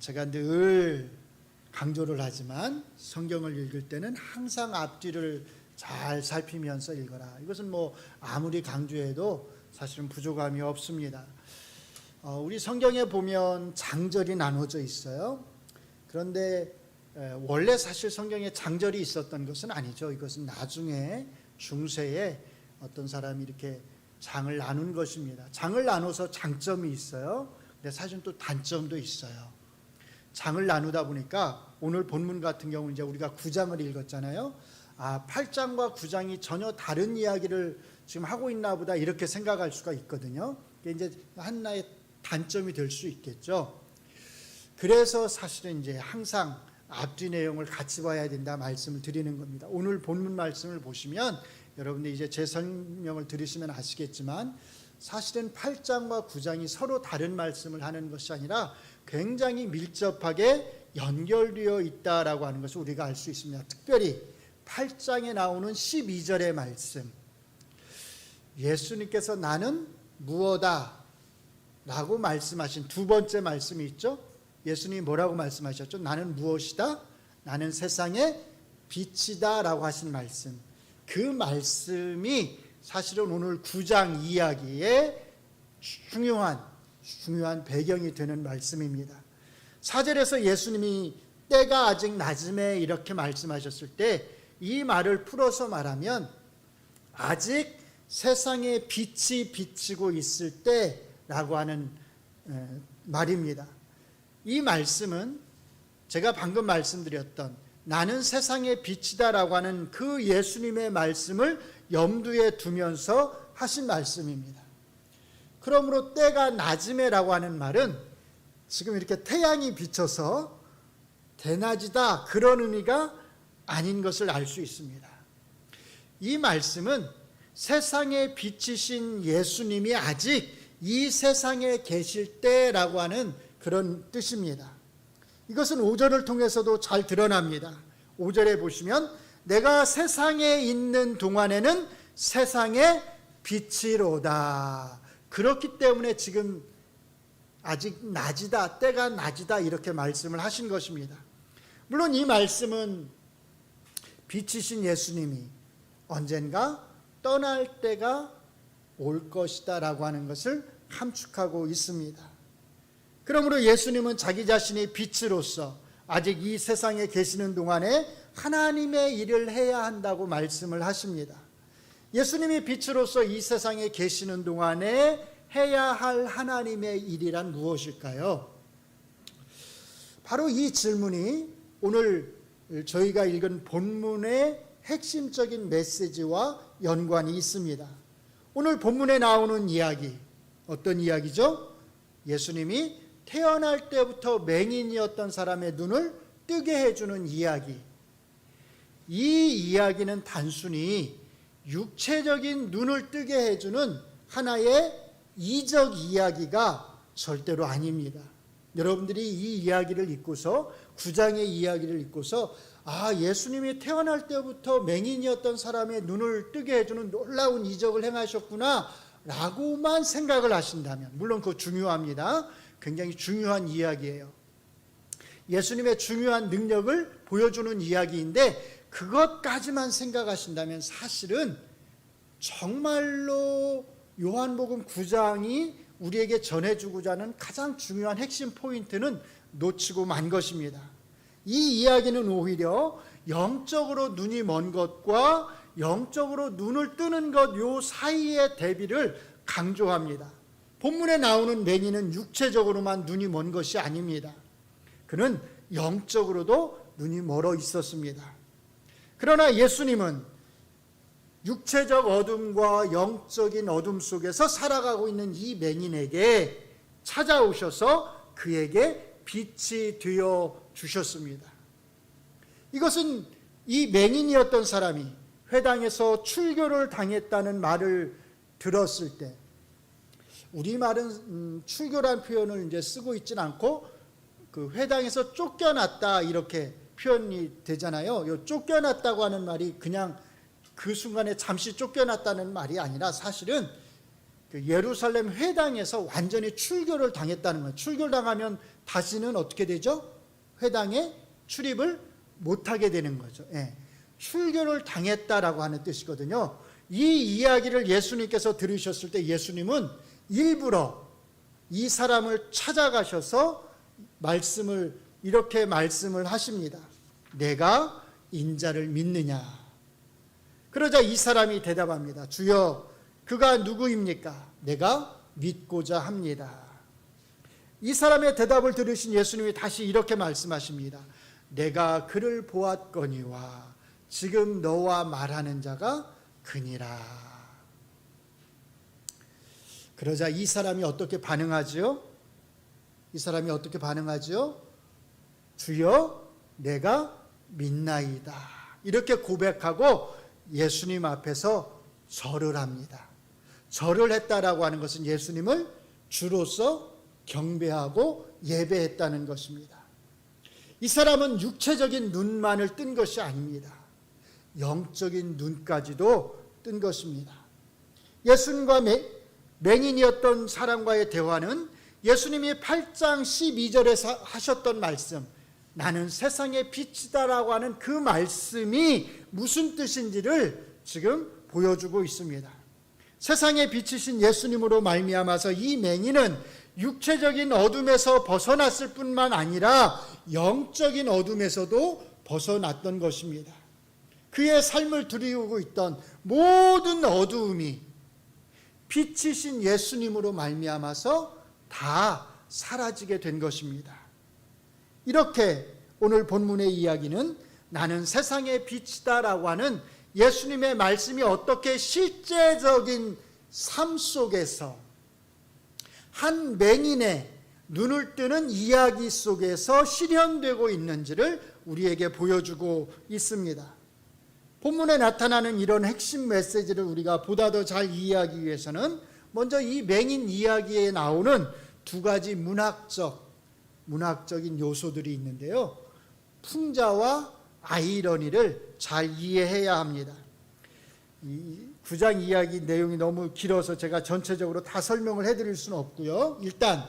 제가 늘 강조를 하지만 성경을 읽을 때는 항상 앞뒤를 잘 살피면서 읽어라. 이것은 아무리 강조해도 사실은 부족함이 없습니다. 우리 성경에 보면 장절이 나눠져 있어요. 그런데 원래 사실 성경에 장절이 있었던 것은 아니죠. 이것은 나중에 중세에 어떤 사람이 이렇게 장을 나눈 것입니다. 장을 나눠서 장점이 있어요. 근데 사실은 또 단점도 있어요. 장을 나누다 보니까 오늘 본문 같은 경우 이제 우리가 9장을 읽었잖아요. 8장과 9장이 전혀 다른 이야기를 지금 하고 있나 보다 이렇게 생각할 수가 있거든요. 이게 이제 하나의 단점이 될 수 있겠죠. 그래서 사실은 이제 항상 앞뒤 내용을 같이 봐야 된다 말씀을 드리는 겁니다. 오늘 본문 말씀을 보시면 여러분들 이제 제 설명을 들으시면 아시겠지만 사실은 8장과 9장이 서로 다른 말씀을 하는 것이 아니라 굉장히 밀접하게 연결되어 있다라고 하는 것을 우리가 알 수 있습니다. 특별히 8장에 나오는 12절의 말씀, 예수님께서 나는 무엇다 라고 말씀하신 두 번째 말씀이 있죠. 예수님이 뭐라고 말씀하셨죠? 나는 무엇이다? 나는 세상의 빛이다 라고 하신 말씀, 그 말씀이 사실은 오늘 9장 이야기의 중요한 배경이 되는 말씀입니다. 4절에서 예수님이 때가 아직 낮음에 이렇게 말씀하셨을 때 이 말을 풀어서 말하면 아직 세상에 빛이 비치고 있을 때라고 하는 말입니다. 이 말씀은 제가 방금 말씀드렸던 나는 세상의 빛이다라고 하는 그 예수님의 말씀을 염두에 두면서 하신 말씀입니다. 그러므로 때가 낮음에라고 하는 말은 지금 이렇게 태양이 비쳐서 대낮이다 그런 의미가 아닌 것을 알 수 있습니다. 이 말씀은 세상에 비치신 예수님이 아직 이 세상에 계실 때라고 하는 그런 뜻입니다. 이것은 5절을 통해서도 잘 드러납니다. 5절에 보시면 내가 세상에 있는 동안에는 세상의 빛이로다. 그렇기 때문에 지금 아직 낮이다, 때가 낮이다 이렇게 말씀을 하신 것입니다. 물론 이 말씀은 빛이신 예수님이 언젠가 떠날 때가 올 것이다 라고 하는 것을 함축하고 있습니다. 그러므로 예수님은 자기 자신이 빛으로서 아직 이 세상에 계시는 동안에 하나님의 일을 해야 한다고 말씀을 하십니다. 예수님이 빛으로서 이 세상에 계시는 동안에 해야 할 하나님의 일이란 무엇일까요? 바로 이 질문이 오늘 저희가 읽은 본문의 핵심적인 메시지와 연관이 있습니다. 오늘 본문에 나오는 이야기, 어떤 이야기죠? 예수님이 태어날 때부터 맹인이었던 사람의 눈을 뜨게 해주는 이야기. 이 이야기는 단순히 육체적인 눈을 뜨게 해주는 하나의 이적 이야기가 절대로 아닙니다. 여러분들이 이 이야기를 읽고서 9장의 이야기를 읽고서 예수님이 태어날 때부터 맹인이었던 사람의 눈을 뜨게 해주는 놀라운 이적을 행하셨구나 라고만 생각을 하신다면, 물론 그거 중요합니다. 굉장히 중요한 이야기예요. 예수님의 중요한 능력을 보여주는 이야기인데 그것까지만 생각하신다면 사실은 정말로 요한복음 9장이 우리에게 전해주고자 하는 가장 중요한 핵심 포인트는 놓치고 만 것입니다. 이 이야기는 오히려 영적으로 눈이 먼 것과 영적으로 눈을 뜨는 것 요 사이의 대비를 강조합니다. 본문에 나오는 맹인은 육체적으로만 눈이 먼 것이 아닙니다. 그는 영적으로도 눈이 멀어 있었습니다. 그러나 예수님은 육체적 어둠과 영적인 어둠 속에서 살아가고 있는 이 맹인에게 찾아오셔서 그에게 빛이 되어 주셨습니다. 이것은 이 맹인이었던 사람이 회당에서 출교를 당했다는 말을 들었을 때, 우리말은 출교란 표현을 이제 쓰고 있진 않고 그 회당에서 쫓겨났다 이렇게 표현이 되잖아요. 이 쫓겨났다고 하는 말이 그냥 그 순간에 잠시 쫓겨났다는 말이 아니라 사실은 그 예루살렘 회당에서 완전히 출교를 당했다는 거예요. 출교를 당하면 다시는 어떻게 되죠? 회당에 출입을 못하게 되는 거죠. 예. 출교를 당했다라고 하는 뜻이거든요. 이 이야기를 예수님께서 들으셨을 때 예수님은 일부러 이 사람을 찾아가셔서 이렇게 말씀을 하십니다. 내가 인자를 믿느냐? 그러자 이 사람이 대답합니다. 주여, 그가 누구입니까? 내가 믿고자 합니다. 이 사람의 대답을 들으신 예수님이 다시 이렇게 말씀하십니다. 내가 그를 보았거니와 지금 너와 말하는 자가 그니라. 그러자 이 사람이 어떻게 반응하지요? 이 사람이 어떻게 반응하지요? 주여, 내가 믿나이다. 이렇게 고백하고 예수님 앞에서 절을 합니다. 절을 했다라고 하는 것은 예수님을 주로서 경배하고 예배했다는 것입니다. 이 사람은 육체적인 눈만을 뜬 것이 아닙니다. 영적인 눈까지도 뜬 것입니다. 예수님과 맹인이었던 사람과의 대화는 예수님이 8장 12절에 하셨던 말씀, 나는 세상의 빛이다라고 하는 그 말씀이 무슨 뜻인지를 지금 보여주고 있습니다. 세상의 빛이신 예수님으로 말미암아서 이 맹인은 육체적인 어둠에서 벗어났을 뿐만 아니라 영적인 어둠에서도 벗어났던 것입니다. 그의 삶을 드리우고 있던 모든 어두움이 빛이신 예수님으로 말미암아서 다 사라지게 된 것입니다. 이렇게 오늘 본문의 이야기는 나는 세상의 빛이다라고 하는 예수님의 말씀이 어떻게 실제적인 삶 속에서 한 맹인의 눈을 뜨는 이야기 속에서 실현되고 있는지를 우리에게 보여주고 있습니다. 본문에 나타나는 이런 핵심 메시지를 우리가 보다 더 잘 이해하기 위해서는 먼저 이 맹인 이야기에 나오는 두 가지 문학적인 요소들이 있는데요. 풍자와 아이러니를 잘 이해해야 합니다. 이 9장 이야기 내용이 너무 길어서 제가 전체적으로 다 설명을 해드릴 수는 없고요. 일단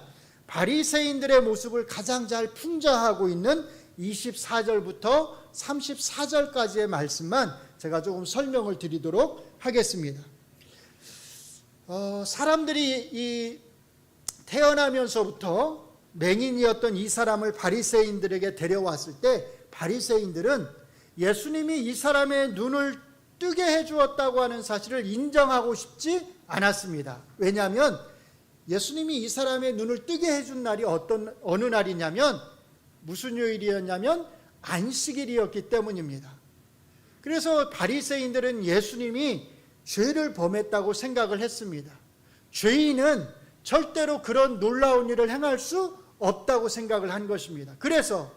바리새인들의 모습을 가장 잘 풍자하고 있는 24절부터 34절까지의 말씀만 제가 조금 설명을 드리도록 하겠습니다. 사람들이 태어나면서부터 맹인이었던 이 사람을 바리새인들에게 데려왔을 때 바리새인들은 예수님이 이 사람의 눈을 뜨게 해주었다고 하는 사실을 인정하고 싶지 않았습니다. 왜냐하면 예수님이 이 사람의 눈을 뜨게 해준 날이 어느 날이냐면 무슨 요일이었냐면 안식일이었기 때문입니다. 그래서 바리새인들은 예수님이 죄를 범했다고 생각을 했습니다. 죄인은 절대로 그런 놀라운 일을 행할 수 없다고 생각을 한 것입니다. 그래서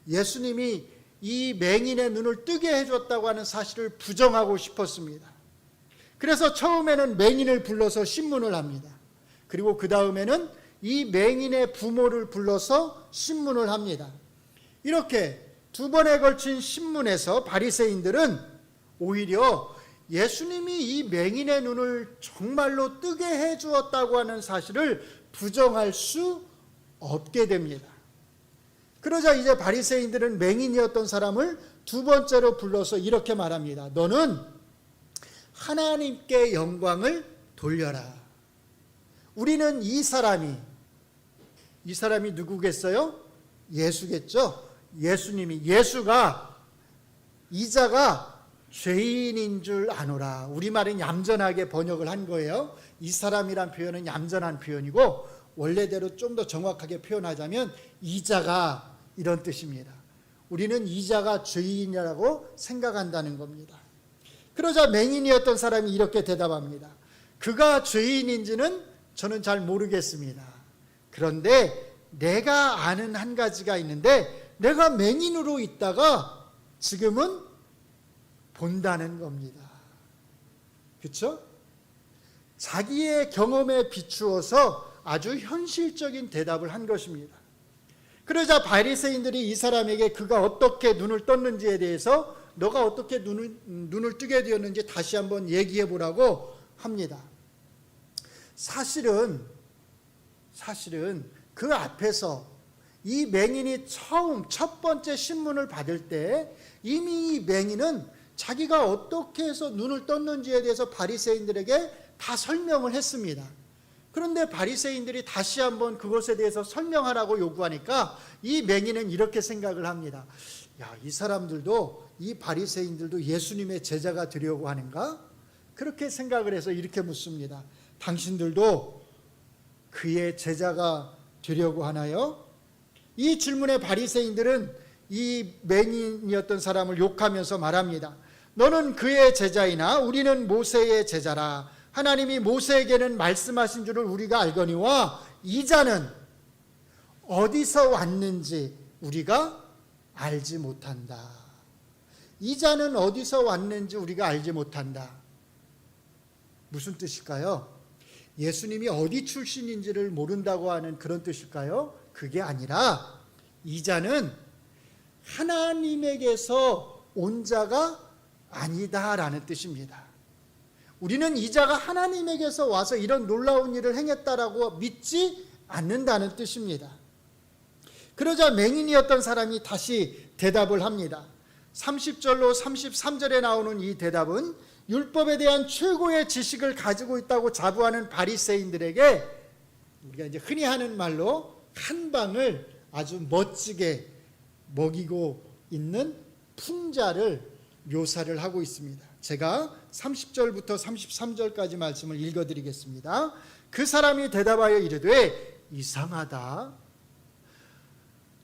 예수님이 이 맹인의 눈을 뜨게 해줬다고 하는 사실을 부정하고 싶었습니다. 그래서 처음에는 맹인을 불러서 신문을 합니다. 그리고 그 다음에는 이 맹인의 부모를 불러서 신문을 합니다. 이렇게 두 번에 걸친 신문에서 바리새인들은 오히려 예수님이 이 맹인의 눈을 정말로 뜨게 해주었다고 하는 사실을 부정할 수 없게 됩니다. 그러자 이제 바리새인들은 맹인이었던 사람을 두 번째로 불러서 이렇게 말합니다. 너는 하나님께 영광을 돌려라. 우리는 이 사람이 누구겠어요? 예수겠죠? 예수가 이자가 죄인인 줄 아노라. 우리말은 얌전하게 번역을 한 거예요. 이 사람이란 표현은 얌전한 표현이고 원래대로 좀 더 정확하게 표현하자면 이자가 이런 뜻입니다. 우리는 이자가 죄인이라고 생각한다는 겁니다. 그러자 맹인이었던 사람이 이렇게 대답합니다. 그가 죄인인지는 저는 잘 모르겠습니다. 그런데 내가 아는 한 가지가 있는데 내가 맹인으로 있다가 지금은 본다는 겁니다. 그렇죠? 자기의 경험에 비추어서 아주 현실적인 대답을 한 것입니다. 그러자 바리새인들이 이 사람에게 그가 어떻게 눈을 떴는지에 대해서 너가 어떻게 눈을 뜨게 되었는지 다시 한번 얘기해 보라고 합니다. 사실은 그 앞에서 이 맹인이 첫 번째 신문을 받을 때 이미 이 맹인은 자기가 어떻게 해서 눈을 떴는지에 대해서 바리새인들에게 다 설명을 했습니다. 그런데 바리새인들이 다시 한번 그것에 대해서 설명하라고 요구하니까 이 맹인은 이렇게 생각을 합니다. 야, 이 사람들도, 이 바리새인들도 예수님의 제자가 되려고 하는가? 그렇게 생각을 해서 이렇게 묻습니다. 당신들도 그의 제자가 되려고 하나요? 이 질문에 바리새인들은 이 맹인이었던 사람을 욕하면서 말합니다. 너는 그의 제자이나 우리는 모세의 제자라. 하나님이 모세에게는 말씀하신 줄을 우리가 알거니와 이 자는 어디서 왔는지 우리가 알지 못한다. 이 자는 어디서 왔는지 우리가 알지 못한다. 무슨 뜻일까요? 예수님이 어디 출신인지를 모른다고 하는 그런 뜻일까요? 그게 아니라 이 자는 하나님에게서 온 자가 아니다라는 뜻입니다. 우리는 이 자가 하나님에게서 와서 이런 놀라운 일을 행했다라고 믿지 않는다는 뜻입니다. 그러자 맹인이었던 사람이 다시 대답을 합니다. 30절로 33절에 나오는 이 대답은 율법에 대한 최고의 지식을 가지고 있다고 자부하는 바리새인들에게 우리가 이제 흔히 하는 말로 한 방을 아주 멋지게 먹이고 있는 풍자를 묘사를 하고 있습니다. 제가 30절부터 33절까지 말씀을 읽어드리겠습니다. 그 사람이 대답하여 이르되 이상하다.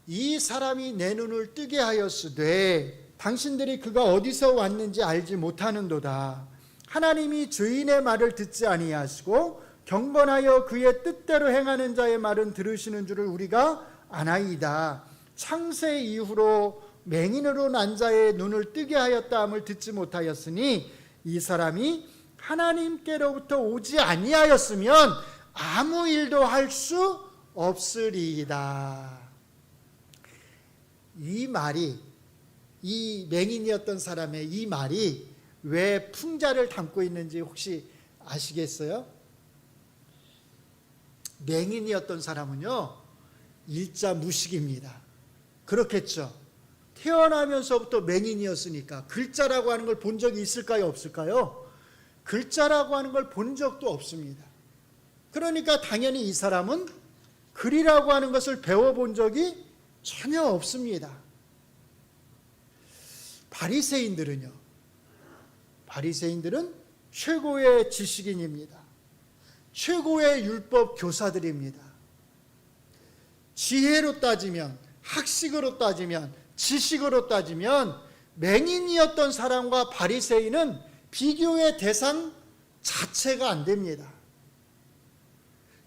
이 사람이 내 눈을 뜨게 하였으되 당신들이 그가 어디서 왔는지 알지 못하는도다. 하나님이 죄인의 말을 듣지 아니하시고 경건하여 그의 뜻대로 행하는 자의 말은 들으시는 줄을 우리가 아나이다. 창세 이후로 맹인으로 난 자의 눈을 뜨게 하였다함을 듣지 못하였으니 이 사람이 하나님께로부터 오지 아니하였으면 아무 일도 할 수 없으리이다. 이 말이, 이 맹인이었던 사람의 이 말이 왜 풍자를 담고 있는지 혹시 아시겠어요? 맹인이었던 사람은요, 일자 무식입니다. 그렇겠죠. 태어나면서부터 맹인이었으니까 글자라고 하는 걸 본 적이 있을까요? 없을까요? 글자라고 하는 걸 본 적도 없습니다. 그러니까 당연히 이 사람은 글이라고 하는 것을 배워본 적이 전혀 없습니다. 바리새인들은 최고의 지식인입니다. 최고의 율법 교사들입니다. 지혜로 따지면, 학식으로 따지면, 지식으로 따지면 맹인이었던 사람과 바리새인은 비교의 대상 자체가 안 됩니다.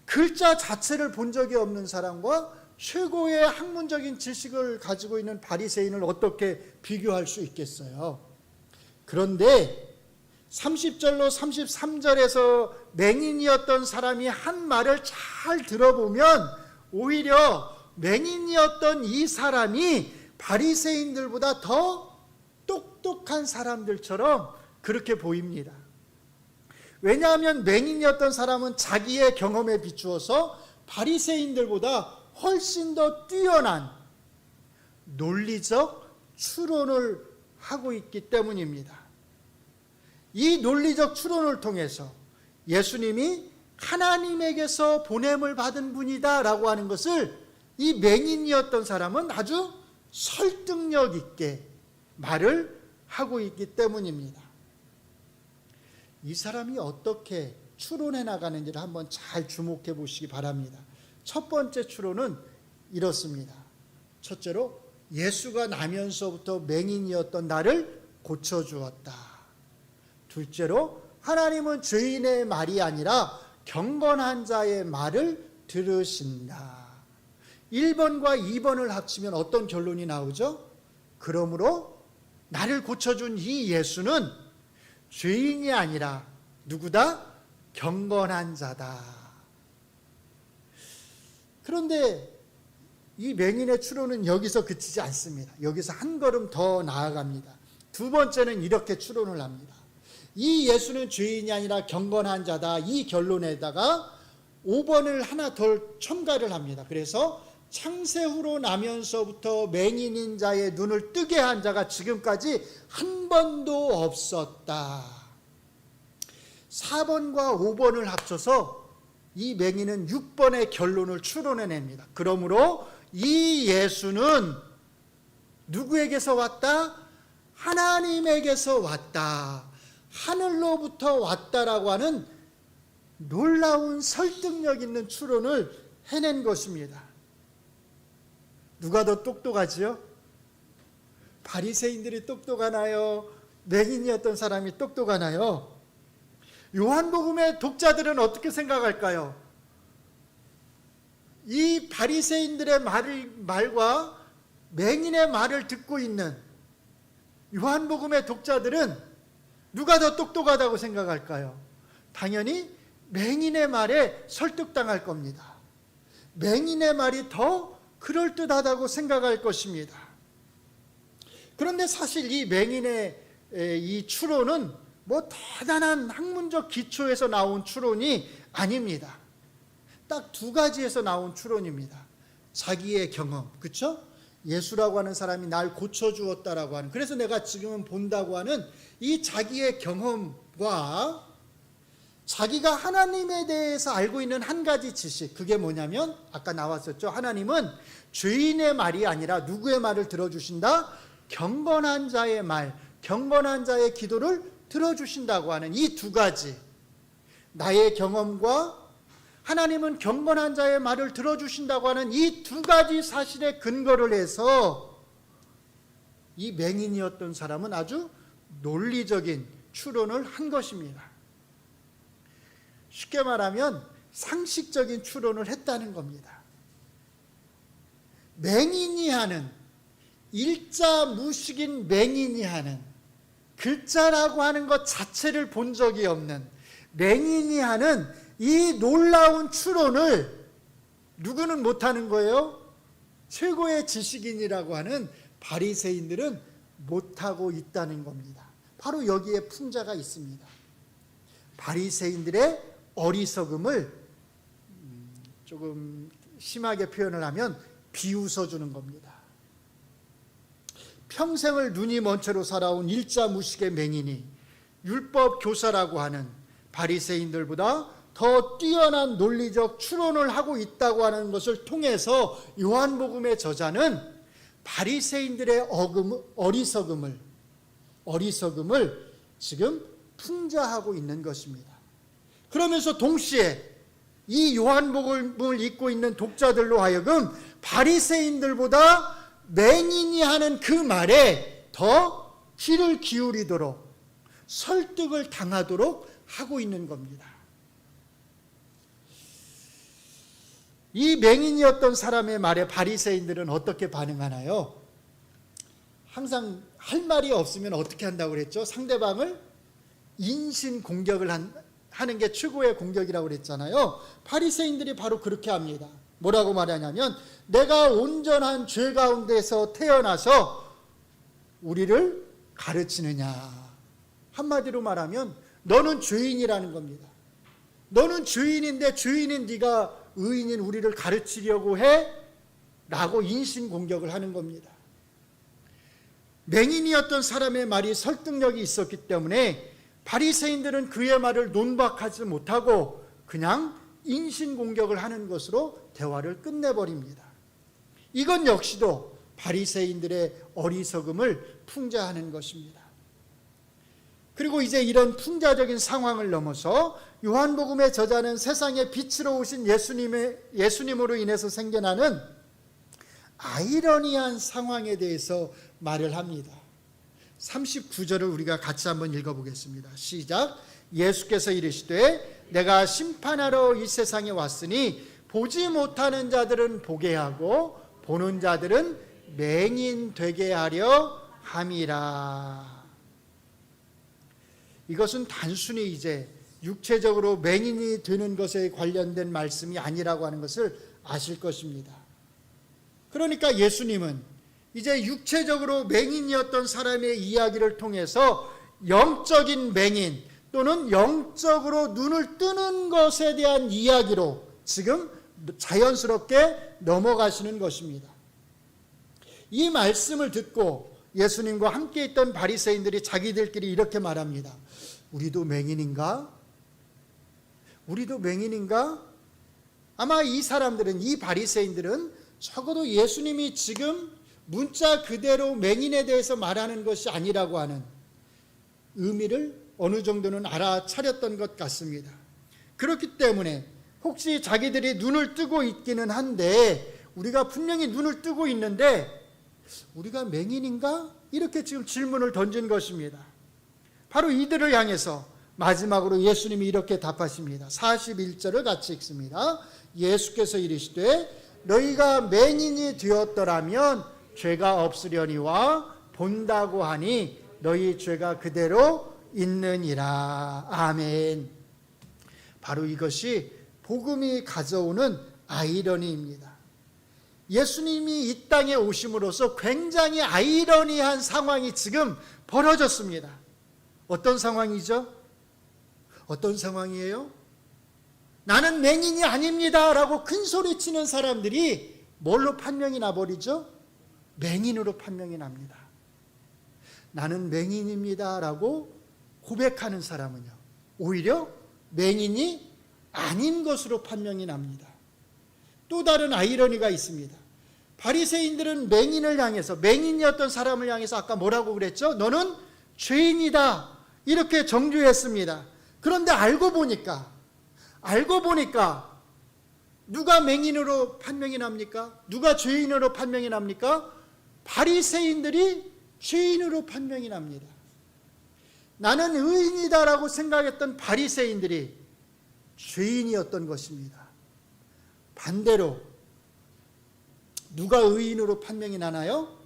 글자 자체를 본 적이 없는 사람과 최고의 학문적인 지식을 가지고 있는 바리새인을 어떻게 비교할 수 있겠어요? 그런데 30절로 33절에서 맹인이었던 사람이 한 말을 잘 들어보면 오히려 맹인이었던 이 사람이 바리새인들보다 더 똑똑한 사람들처럼 그렇게 보입니다. 왜냐하면 맹인이었던 사람은 자기의 경험에 비추어서 바리새인들보다 훨씬 더 뛰어난 논리적 추론을 하고 있기 때문입니다. 이 논리적 추론을 통해서 예수님이 하나님에게서 보냄을 받은 분이다 라고 하는 것을 이 맹인이었던 사람은 아주 설득력 있게 말을 하고 있기 때문입니다. 이 사람이 어떻게 추론해 나가는지를 한번 잘 주목해 보시기 바랍니다. 첫 번째 추론은 이렇습니다. 첫째로 예수가 나면서부터 맹인이었던 나를 고쳐주었다. 둘째로 하나님은 죄인의 말이 아니라 경건한 자의 말을 들으신다. 1번과 2번을 합치면 어떤 결론이 나오죠? 그러므로 나를 고쳐준 이 예수는 죄인이 아니라 누구다? 경건한 자다. 그런데 이 맹인의 추론은 여기서 그치지 않습니다. 여기서 한 걸음 더 나아갑니다. 두 번째는 이렇게 추론을 합니다. 이 예수는 죄인이 아니라 경건한 자다. 이 결론에다가 5번을 하나 더 첨가를 합니다. 그래서 창세 후로 나면서부터 맹인인 자의 눈을 뜨게 한 자가 지금까지 한 번도 없었다. 4번과 5번을 합쳐서 이 맹인은 6번의 결론을 추론해냅니다. 그러므로 이 예수는 누구에게서 왔다? 하나님에게서 왔다. 하늘로부터 왔다라고 하는 놀라운 설득력 있는 추론을 해낸 것입니다. 누가 더 똑똑하지요? 바리새인들이 똑똑하나요? 맹인이었던 사람이 똑똑하나요? 요한복음의 독자들은 어떻게 생각할까요? 이 바리새인들의 말과 맹인의 말을 듣고 있는 요한복음의 독자들은 누가 더 똑똑하다고 생각할까요? 당연히 맹인의 말에 설득당할 겁니다. 맹인의 말이 더 그럴듯하다고 생각할 것입니다. 그런데 사실 이 맹인의 이 추론은 뭐 대단한 학문적 기초에서 나온 추론이 아닙니다. 딱 두 가지에서 나온 추론입니다. 자기의 경험, 그렇죠? 예수라고 하는 사람이 날 고쳐주었다라고 하는, 그래서 내가 지금은 본다고 하는 이 자기의 경험과 자기가 하나님에 대해서 알고 있는 한 가지 지식, 그게 뭐냐면 아까 나왔었죠. 하나님은 죄인의 말이 아니라 누구의 말을 들어주신다? 경건한 자의 말, 경건한 자의 기도를 들어주신다고 하는 이 두 가지, 나의 경험과 하나님은 경건한 자의 말을 들어주신다고 하는 이 두 가지 사실에 근거를 해서 이 맹인이었던 사람은 아주 논리적인 추론을 한 것입니다. 쉽게 말하면 상식적인 추론을 했다는 겁니다. 맹인이 하는, 일자 무식인 맹인이 하는, 글자라고 하는 것 자체를 본 적이 없는 맹인이 하는 이 놀라운 추론을 누구는 못하는 거예요? 최고의 지식인이라고 하는 바리새인들은 못하고 있다는 겁니다. 바로 여기에 풍자가 있습니다. 바리새인들의 어리석음을 조금 심하게 표현을 하면 비웃어주는 겁니다. 평생을 눈이 먼 채로 살아온 일자무식의 맹인이 율법 교사라고 하는 바리새인들보다 더 뛰어난 논리적 추론을 하고 있다고 하는 것을 통해서 요한복음의 저자는 바리새인들의 어리석음을 지금 풍자하고 있는 것입니다. 그러면서 동시에 이 요한복음을 읽고 있는 독자들로 하여금 바리새인들보다 맹인이 하는 그 말에 더 귀를 기울이도록 설득을 당하도록 하고 있는 겁니다. 이 맹인이었던 사람의 말에 바리새인들은 어떻게 반응하나요? 항상 할 말이 없으면 어떻게 한다고 그랬죠? 상대방을 인신공격을 하는 게 최고의 공격이라고 그랬잖아요. 바리새인들이 바로 그렇게 합니다. 뭐라고 말하냐면, 내가 온전한 죄 가운데서 태어나서 우리를 가르치느냐. 한마디로 말하면 너는 죄인이라는 겁니다. 너는 죄인인데 죄인인 네가 의인인 우리를 가르치려고 해? 라고 인신공격을 하는 겁니다. 맹인이었던 사람의 말이 설득력이 있었기 때문에 바리새인들은 그의 말을 논박하지 못하고 그냥 인신공격을 하는 것으로 대화를 끝내버립니다. 이건 역시도 바리새인들의 어리석음을 풍자하는 것입니다. 그리고 이제 이런 풍자적인 상황을 넘어서 요한복음의 저자는 세상에 빛으로 오신 예수님으로 인해서 생겨나는 아이러니한 상황에 대해서 말을 합니다. 39절을 우리가 같이 한번 읽어보겠습니다. 시작. 예수께서 이르시되 내가 심판하러 이 세상에 왔으니 보지 못하는 자들은 보게 하고 보는 자들은 맹인 되게 하려 함이라. 이것은 단순히 이제 육체적으로 맹인이 되는 것에 관련된 말씀이 아니라고 하는 것을 아실 것입니다. 그러니까 예수님은 이제 육체적으로 맹인이었던 사람의 이야기를 통해서 영적인 맹인 또는 영적으로 눈을 뜨는 것에 대한 이야기로 지금 자연스럽게 넘어가시는 것입니다. 이 말씀을 듣고 예수님과 함께 있던 바리새인들이 자기들끼리 이렇게 말합니다. 우리도 맹인인가? 우리도 맹인인가? 아마 이 사람들은, 이 바리새인들은 적어도 예수님이 지금 문자 그대로 맹인에 대해서 말하는 것이 아니라고 하는 의미를 어느 정도는 알아차렸던 것 같습니다. 그렇기 때문에 혹시 자기들이 눈을 뜨고 있기는 한데, 우리가 분명히 눈을 뜨고 있는데 우리가 맹인인가? 이렇게 지금 질문을 던진 것입니다. 바로 이들을 향해서 마지막으로 예수님이 이렇게 답하십니다. 41절을 같이 읽습니다. 예수께서 이르시되 너희가 맹인이 되었더라면 죄가 없으려니와 본다고 하니 너희 죄가 그대로 있느니라. 아멘. 바로 이것이 복음이 가져오는 아이러니입니다. 예수님이 이 땅에 오심으로써 굉장히 아이러니한 상황이 지금 벌어졌습니다. 어떤 상황이죠? 어떤 상황이에요? 나는 맹인이 아닙니다 라고 큰 소리치는 사람들이 뭘로 판명이 나버리죠? 맹인으로 판명이 납니다. 나는 맹인입니다 라고 고백하는 사람은요, 오히려 맹인이 아닌 것으로 판명이 납니다. 또 다른 아이러니가 있습니다. 바리새인들은 맹인을 향해서, 맹인이었던 사람을 향해서 아까 뭐라고 그랬죠? 너는 죄인이다 이렇게 정죄했습니다. 그런데 알고 보니까 누가 맹인으로 판명이 납니까? 누가 죄인으로 판명이 납니까? 바리새인들이 죄인으로 판명이 납니다. 나는 의인이다라고 생각했던 바리새인들이 죄인이었던 것입니다. 반대로 누가 의인으로 판명이 나나요?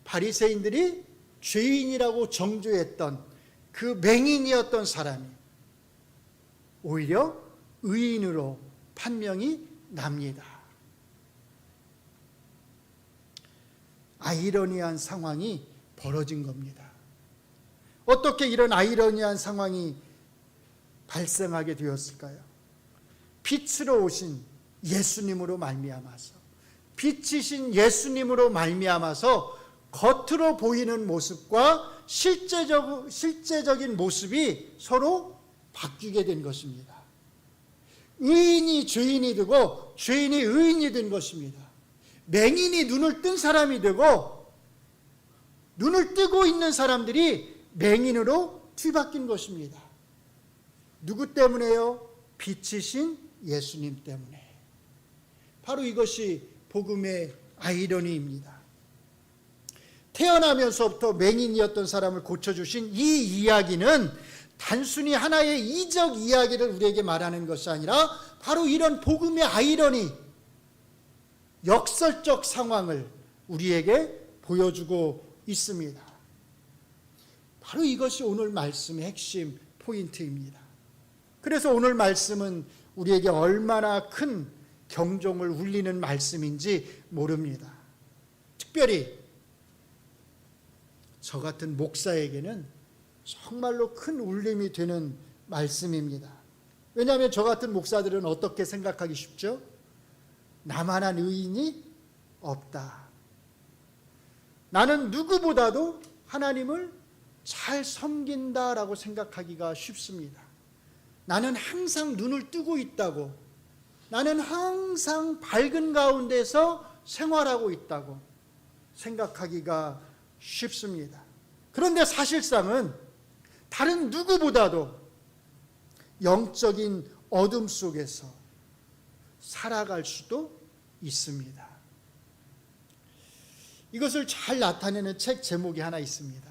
바리새인들이 죄인이라고 정죄했던 그 맹인이었던 사람이 오히려 의인으로 판명이 납니다. 아이러니한 상황이 벌어진 겁니다. 어떻게 이런 아이러니한 상황이 발생하게 되었을까요? 빛으로 오신 예수님으로 말미암아서, 빛이신 예수님으로 말미암아서 겉으로 보이는 모습과 실제적인 모습이 서로 바뀌게 된 것입니다. 의인이 죄인이 되고 죄인이 의인이 된 것입니다. 맹인이 눈을 뜬 사람이 되고 눈을 뜨고 있는 사람들이 맹인으로 뒤바뀐 것입니다. 누구 때문에요? 빛이신 예수님 때문에. 바로 이것이 복음의 아이러니입니다. 태어나면서부터 맹인이었던 사람을 고쳐주신 이 이야기는 단순히 하나의 이적 이야기를 우리에게 말하는 것이 아니라 바로 이런 복음의 아이러니, 역설적 상황을 우리에게 보여주고 있습니다. 바로 이것이 오늘 말씀의 핵심 포인트입니다. 그래서 오늘 말씀은 우리에게 얼마나 큰 경종을 울리는 말씀인지 모릅니다. 특별히 저 같은 목사에게는 정말로 큰 울림이 되는 말씀입니다. 왜냐하면 저 같은 목사들은 어떻게 생각하기 쉽죠? 나만한 의인이 없다. 나는 누구보다도 하나님을 잘 섬긴다라고 생각하기가 쉽습니다. 나는 항상 눈을 뜨고 있다고, 나는 항상 밝은 가운데서 생활하고 있다고 생각하기가 쉽습니다. 그런데 사실상은 다른 누구보다도 영적인 어둠 속에서 살아갈 수도 있습니다. 이것을 잘 나타내는 책 제목이 하나 있습니다.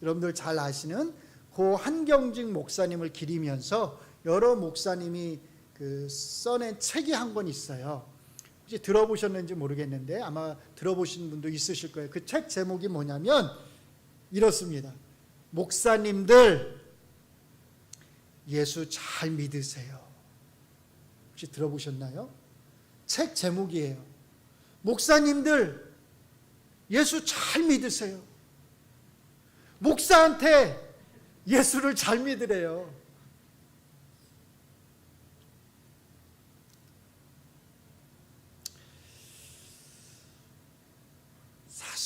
여러분들 잘 아시는 고 한경직 목사님을 기리면서 여러 목사님이 써낸 책이 한 권 있어요. 혹시 들어보셨는지 모르겠는데 아마 들어보신 분도 있으실 거예요. 그 책 제목이 뭐냐면 이렇습니다. 목사님들 예수 잘 믿으세요. 혹시 들어보셨나요? 책 제목이에요. 목사님들 예수 잘 믿으세요. 목사한테 예수를 잘 믿으래요.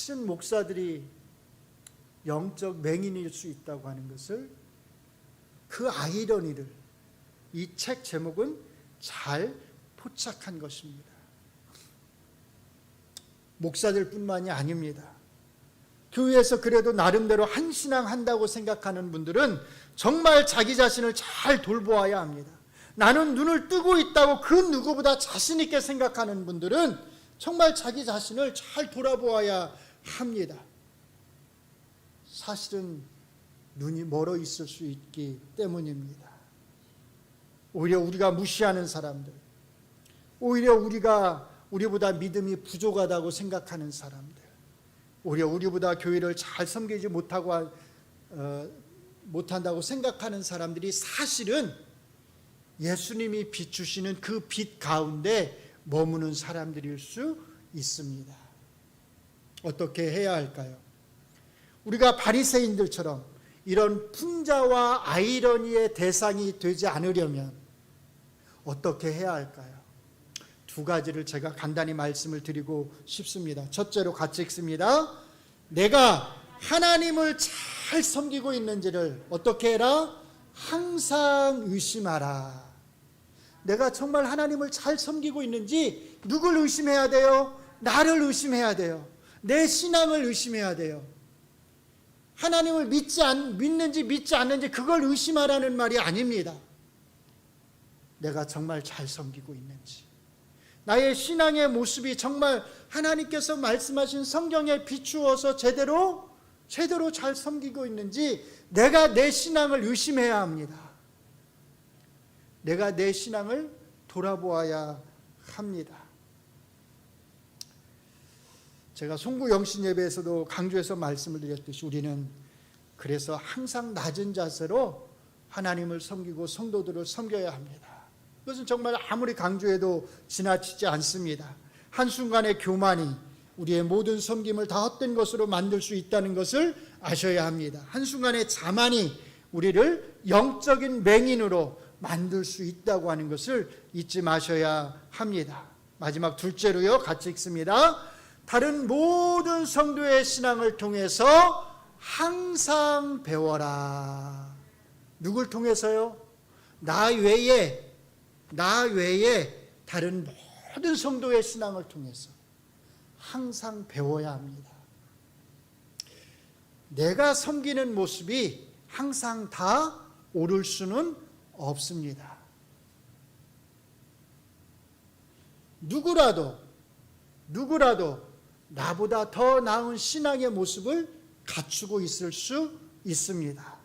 사실은 목사들이 영적 맹인일 수 있다고 하는 것을, 그 아이러니를 이 책 제목은 잘 포착한 것입니다. 목사들뿐만이 아닙니다. 교회에서 그래도 나름대로 한신앙 한다고 생각하는 분들은 정말 자기 자신을 잘 돌보아야 합니다. 나는 눈을 뜨고 있다고 그 누구보다 자신 있게 생각하는 분들은 정말 자기 자신을 잘 돌아보아야 합니다. 사실은 눈이 멀어 있을 수 있기 때문입니다. 오히려 우리가 무시하는 사람들, 오히려 우리보다 믿음이 부족하다고 생각하는 사람들, 오히려 우리보다 교회를 잘 섬기지 못한다고 생각하는 사람들이 사실은 예수님이 비추시는 그 빛 가운데 머무는 사람들일 수 있습니다. 어떻게 해야 할까요? 우리가 바리새인들처럼 이런 풍자와 아이러니의 대상이 되지 않으려면 어떻게 해야 할까요? 두 가지를 제가 간단히 말씀을 드리고 싶습니다. 첫째로 같이 읽습니다. 내가 하나님을 잘 섬기고 있는지를 어떻게 해라? 항상 의심하라. 내가 정말 하나님을 잘 섬기고 있는지 누굴 의심해야 돼요? 나를 의심해야 돼요. 내 신앙을 의심해야 돼요. 하나님을 믿는지 믿지 않는지 그걸 의심하라는 말이 아닙니다. 내가 정말 잘 섬기고 있는지, 나의 신앙의 모습이 정말 하나님께서 말씀하신 성경에 비추어서 제대로 잘 섬기고 있는지 내가 내 신앙을 의심해야 합니다. 내가 내 신앙을 돌아보아야 합니다. 제가 송구 영신 예배에서도 강조해서 말씀을 드렸듯이 우리는 그래서 항상 낮은 자세로 하나님을 섬기고 성도들을 섬겨야 합니다. 그것은 정말 아무리 강조해도 지나치지 않습니다. 한순간의 교만이 우리의 모든 섬김을 다 헛된 것으로 만들 수 있다는 것을 아셔야 합니다. 한순간의 자만이 우리를 영적인 맹인으로 만들 수 있다고 하는 것을 잊지 마셔야 합니다. 마지막 둘째로요, 같이 읽습니다. 다른 모든 성도의 신앙을 통해서 항상 배워라. 누굴 통해서요? 나 외에 다른 모든 성도의 신앙을 통해서 항상 배워야 합니다. 내가 섬기는 모습이 항상 다 옳을 수는 없습니다. 누구라도 나보다 더 나은 신앙의 모습을 갖추고 있을 수 있습니다.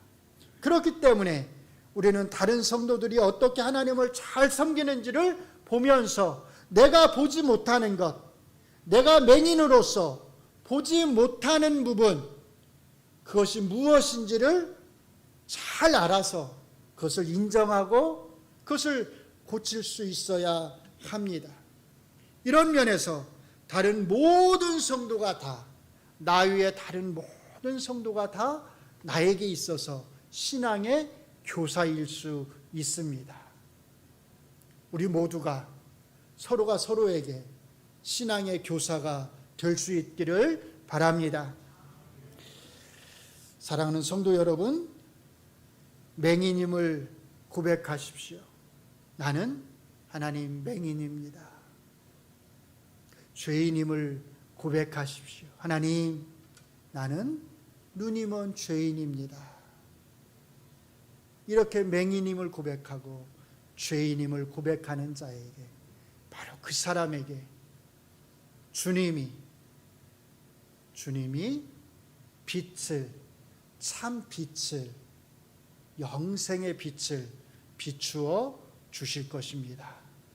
그렇기 때문에 우리는 다른 성도들이 어떻게 하나님을 잘 섬기는지를 보면서 내가 보지 못하는 것, 내가 맹인으로서 보지 못하는 부분, 그것이 무엇인지를 잘 알아서 그것을 인정하고 그것을 고칠 수 있어야 합니다. 이런 면에서 다른 모든 성도가 다, 나 위에 다른 모든 성도가 다 나에게 있어서 신앙의 교사일 수 있습니다. 우리 모두가 서로가 서로에게 신앙의 교사가 될 수 있기를 바랍니다. 사랑하는 성도 여러분, 맹인임을 고백하십시오. 나는 하나님 맹인입니다. 죄인임을 고백하십시오. 하나님, 나는 눈이 먼 죄인입니다. 이렇게 맹인임을 고백하고 죄인임을 고백하는 자에게, 바로 그 사람에게 주님이 빛을, 참 빛을, 영생의 빛을 비추어 주실 것입니다.